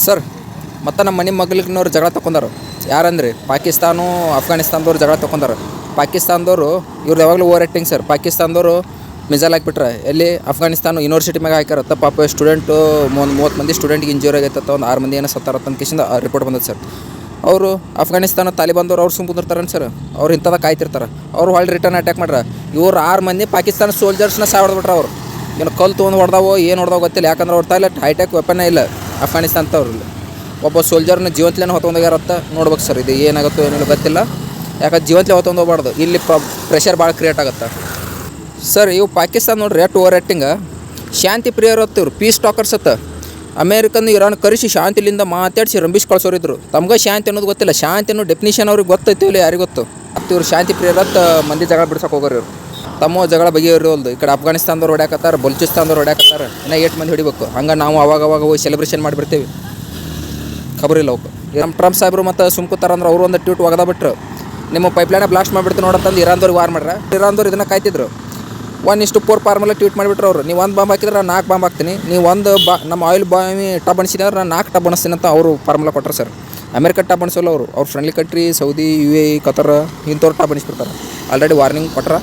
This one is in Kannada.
ಸರ್ ಮತ್ತು ನಮ್ಮ ಮನೆ ಮಗ್ಲಿನವ್ರು ಜಗಳ ತಗೊಂಡಾರು. ಯಾರಂದ್ರೆ ಪಾಕಿಸ್ತಾನ ಅಫ್ಘಾನಿಸ್ತಾನದವ್ರು ಜಗಳ ತಗೊಂಡಾರು. ಪಾಕಿಸ್ತಾನದವರು ಇವ್ರು ಯಾವಾಗಲೂ ಓವರ್ ಆ್ಯಕ್ಟಿಂಗ್ ಸರ್. ಪಾಕಿಸ್ತಾನದವರು ಮಿಸೈಲ್ ಹಾಕಿಬಿಟ್ರೆ ಎಲ್ಲಿ ಅಫ್ಘಾನಿಸ್ತಾನ ಯೂನಿವರ್ಸಿಟಿ ಮ್ಯಾಗ ಹಾಕ್ಯಾರತ್ತ. ಪಾಪ ಸ್ಟೂಡೆಂಟು 30 ಮಂದಿ ಸ್ಟೂಡೆಂಟ್ಗೆ ಇಂಜೂರಿ ಆಗೈತತ್ತ, ಒಂದು 6 ಮಂದಿ ಏನೋ ಸತ್ತಾರತ್ತ ಕಿಶಿಂದ ರಿಪೋರ್ಟ್ ಬಂದದ್ದು ಸರ್. ಅವರು ಅಫ್ಘಾನಿಸ್ತಾನ ತಾಲಿಬಾನ್ದವ್ರು ಅವ್ರು ಕುಂದಿರ್ತಾರನ್ ಸರ್. ಅವ್ರು ಇಂಥದ ಕಾಯ್ತಿರ್ತಾರೆ. ಅವ್ರು ಹೊಳ್ಳಿ ರಿಟರ್ನ್ ಅಟ್ಯಾಕ್ ಮಾಡ್ರೆ ಇವ್ರು 6 ಮಂದಿ ಪಾಕಿಸ್ತಾನ ಸೋಲ್ಜರ್ಸ್ನ ಹೊಡೆದ್ಬಿಟ್ರೆ. ಅವರು ಏನು ಕಲ್ಲು ತೊಗೊಂಡು ಹೊಡೆದಾವೋ ಏನು ಹೊಡೆದಾವೋ ಗೊತ್ತಿಲ್ಲ. ಯಾಕಂದ್ರೆ ಅವ್ರ ತಾಯಿಲ್ಲ ಹೈಟೆಕ್ ವೆಪನ್ನೇ ಇಲ್ಲ ಅಫ್ಘಾನಿಸ್ತಾನದವ್ರಲ್ಲಿ. ಒಬ್ಬ ಸೋಲ್ಜರ್ನ ಜೀವಂತಲೇನೆ ಹೊತ್ತೊಂದೋಗ್ಯಾರತ್ತ. ನೋಡ್ಬೇಕು ಸರ್, ಇದು ಏನಾಗುತ್ತೋ ಏನಿಲ್ಲ ಗೊತ್ತಿಲ್ಲ. ಯಾಕಂದ್ರೆ ಜೀವಂತಲೇ ಹೊತ್ತೊಂದು ಹೋಗ್ಬಾರ್ದು, ಇಲ್ಲಿ ಪ್ರೆಷರ್ ಭಾಳ ಕ್ರಿಯೇಟ್ ಆಗುತ್ತೆ ಸರ್. ಇವು ಪಾಕಿಸ್ತಾನ ನೋಡ್ರಿ ಎಷ್ಟು ಓವರ್ ಆ್ಯಕ್ಟಿಂಗ. ಶಾಂತಿ ಪ್ರಿಯರು ಹೊತ್ತು ಇವ್ರು ಪೀಸ್ ಟಾಕರ್ಸ್ ಅತ್ತ. ಅಮೇರಿಕನ್ ಇರಾನ್ ಕರೆಸಿ ಶಾಂತಿಲಿಂದ ಮಾತಾಡಿಸಿ ರಂಬಿಸಿ ಕಳ್ಸೋರಿದ್ರು. ತಮ್ಗೆ ಶಾಂತಿ ಅನ್ನೋದು ಗೊತ್ತಿಲ್ಲ. ಶಾಂತಿ ಅನ್ನೋ ಡೆಫಿನಿಷನ್ ಅವ್ರಿಗೆ ಗೊತ್ತೈತಿ ಇಲ್ಲ ಯಾರಿಗೆ ಗೊತ್ತು. ಮತ್ತು ಇವ್ರು ಶಾಂತಿ ಪ್ರಿಯರತ್ತ ಮಂದಿ ಜಗಳ ಬಿಡ್ಸಕ್ಕೆ ಹೋಗೋರು. ಇವ್ರು ತಮ್ಮ ಜಗಳ ಬಗೆಹರಿಯೋಲ್ದು. ಈ ಕಡೆ ಅಫ್ಘಾನಿಸ್ತಾನದವ್ರು ಹೊಡ್ಯಾಕತ್ತಾರೆ, ಬಲೂಚಿಸ್ತಾನದವ್ರು ಹೊಡ್ಯಾಕತ್ತಾರೆ. ಇನ್ನೂ 8 ಮಂದಿ ಹೊಡಿಬೇಕು. ಹಂಗೆ ನಾವು ಅವಾಗ ಹೋಗಿ ಸೆಲೆಬ್ರೇಷನ್ ಮಾಡಿಬಿಡ್ತೀವಿ. ಖಬರಿಲ್ಲ ಅವಕ್ಕೆ. ನಮ್ಮ ಟ್ರಂಪ್ ಸಾಹೇಬರು ಮತ್ತು ಸುಮ್ಕುತ್ತಾರಂದ್ರೆ ಅವರು ಒಂದು ಟ್ವೀಟ್ ಒಗದ ಬಿಟ್ಟರು. ನಿಮ್ಮ ಪೈಪ್ಲೈನ ಬ್ಲಾಸ್ಟ್ ಮಾಡಿಬಿಡ್ತು ನೋಡತ್ತಂದು ಇರಾನ್ದವ್ರಿಗೆ ವಾರ್ ಮಾಡ್ರೆ. ಇರಾನ್ದವ್ರು ಇದನ್ನು ಕಾಯ್ತಿದ್ರು. 1:4 ಫಾರ್ಮುಲಾ ಟ್ವೀಟ್ ಮಾಡಿಬಿಟ್ರು ಅವರು. ನೀವು 1 ಬಾಂಬ್ ಹಾಕಿದ್ರೆ ನಾನು 4 ಬಾಂಬ್ ಹಾಕ್ತೀನಿ, ನೀವು ನಮ್ಮ ಆಯಿಲ್ ಬಾವಿ ಟಬ್ ಅಣಿಸಿದ್ರೆ ನಾನು 4 ಟಬ್ ಅಣಿಸ್ತೀನಿ ಅಂತ ಅವರು ಫಾರ್ಮುಲಾ ಕೊಟ್ಟರು ಸರ್. ಅಮೆರಿಕ ಟಬ್ ಅಣಿಸೋಲ್ಲ ಅವರು. Friendly country Saudi, UAE, Qatar ಇಂಥವ್ರು ಟಬ್ ಅಣಿಸ್ಬಿಡ್ತಾರೆ. ಆಲ್ರೆಡಿ ವಾರ್ನಿಂಗ್ ಕೊಟ್ರ.